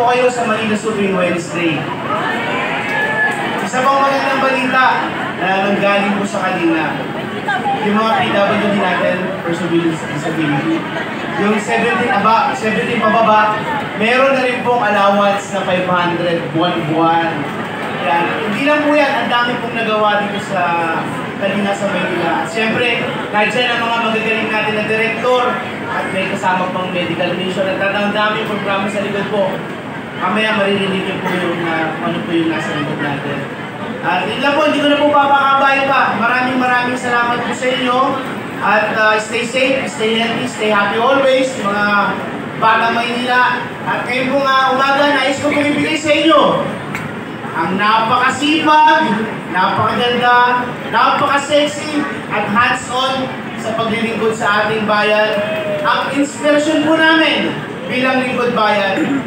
po kayo sa Manila tuwing Wednesday. Isa pang magandang balita na nanggaling po sa kanina. Yung mga PWD natin, Person with Disability, yung 17 pababa, meron na rin pong allowance na 500 buwan-buwan. Yan. Hindi lang po yan, ang dami pong nagawa dito sa kanina sa Manila. At siyempre, nandiyan ang mga magagaling natin na direktor at may kasama pang medical mission at ang dami programa sa likod po. Mamaya maririnig niyo po yung ano po yung nasa likod natin. At yun lang po, hindi ko na po papakabay pa. Maraming salamat po sa inyo. At stay safe, stay healthy, stay happy always, mga bata Maynila. At ngayon po umaga, nais ko pong ibigay sa inyo ang napakasipag, napakaganda, napaka-sexy, at hands-on sa paglilingkod sa ating bayan. Ang inspirasyon po namin bilang lingkod bayan,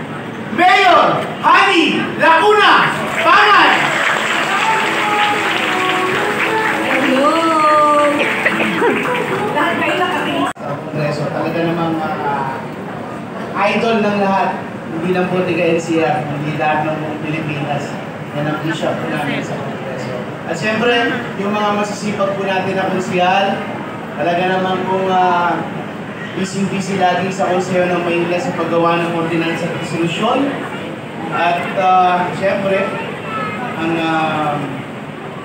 Mayor Hani Lacuna Pangan! Hello! Lahat kayo nakatingin. Sa Kongreso, talaga namang idol ng lahat. Hindi lang po taga-NCR, hindi lahat ng buong Pilipinas. Yan ang issue po namin sa Kongreso. At siyempre, yung mga masasipag po natin na konsyal, talaga naman kung busy lagi sa Konseho ng Maynila sa paggawa ng ordinansa at resolusyon. At siyempre, ang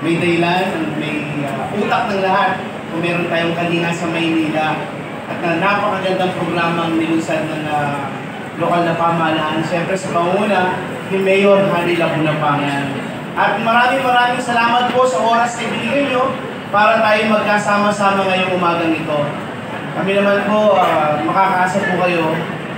may dahilan, may utak ng lahat kung meron tayong kalinga sa Maynila at napakagandang programang nilunsad ng lokal na pamahalaan. Siyempre sa panguna ni Mayor Hani Lacuna Pangan. At maraming salamat po sa oras na ibinigay nyo para tayo magkasama-sama ngayong umagang ito. Kami naman po, makakaasa po kayo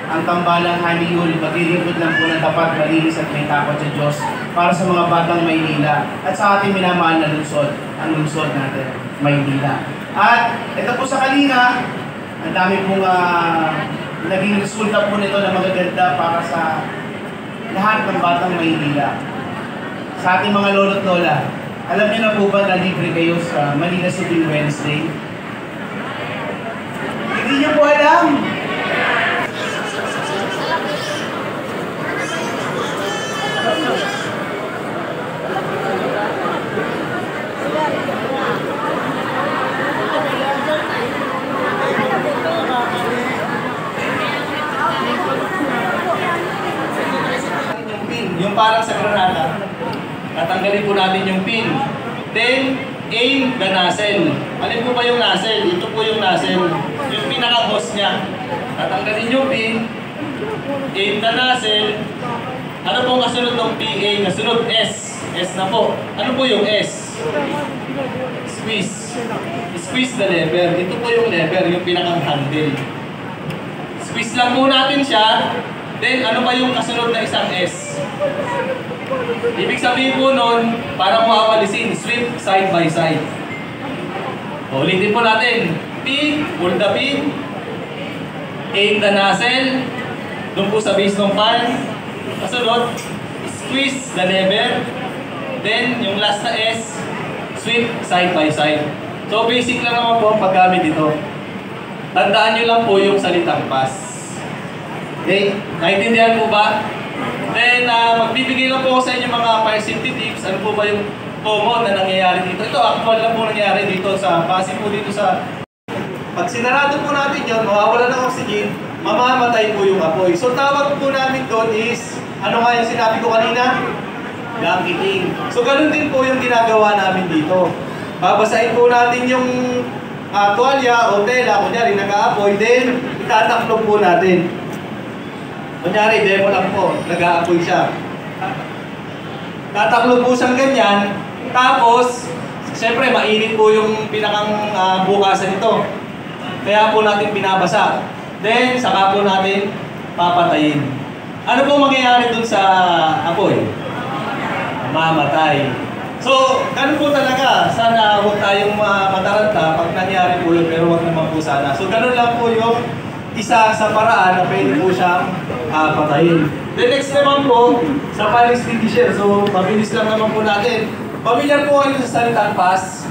ang tambalang Hani Yul, maglilingkod lang po ng tapat, malinis at may takot sa Diyos para sa mga batang Maynila at sa ating minamahal na lungsod, ang lungsod natin, Maynila. At ito po sa Kalinga, ang dami pong naging resulta po nito na magaganda para sa lahat ng batang Maynila. Sa ating mga lolo't lola, alam niyo na po ba na libre kayo sa Manila City Wednesday? Hindi niyo po alam. Yung parang sa granada, tatanggalin po natin yung pin. Then, aim the nozzle. Alin po ba yung nozzle? Ito po yung nozzle. Yung pinaka-hose niya. Tatanggalin yung pin. Aim the nozzle. Ano pong kasunod ng PA? Kasunod S. S na po. Ano po yung S? Squeeze. Squeeze the lever. Ito po yung lever, yung pinaka-handle. Squeeze lang po natin siya. Then, ano ba yung kasunod na isang S? Ibig sabihin po nun, para mo awalisin, sweep side by side. Ulitin po natin. P, pull the pin. Aim the nozzle. Doon po sa base ng pan. Kasunod, squeeze the lever. Then, yung last na S, sweep side by side. So, basic lang naman po ang paggamit dito. Tandaan nyo lang po yung salitang pass. Okay? Naintindihan po ba? Then, magbibigay lang po ako sa inyo mga fire safety tips. Ano po ba yung common na nangyayari dito? Ito, actual lang po nangyayari dito sa base po dito sa... Pag sinarado po natin yun, mawawala ng oxygen, mamamatay po yung apoy. So, tawag po namin doon is, ano nga yung sinabi ko kanina? Blanketing. So, ganun din po yung ginagawa namin dito. Babasahin po natin yung tuwalya o tela, kunyari nag-aapoy, then itataklog po natin. Kunyari, demo lang po, nag-aapoy siya. Tataklo po siyang ganyan, tapos, siyempre, mainit po yung pinakang bukasan nito. Kaya po natin binabasa. Then, saka po natin papatayin. Ano po mangyayari dun sa apoy? Mamatay. So, ganun po talaga. Sana huwag tayong mataranta pag nangyari po yun, pero huwag naman po sana. So, ganun lang po yung isa sa paraan na pwede po siyang patayin. The next naman po, sa fire extinguisher. So, mabilis lang naman po natin. Pamilyar po kayo sa salitang pass.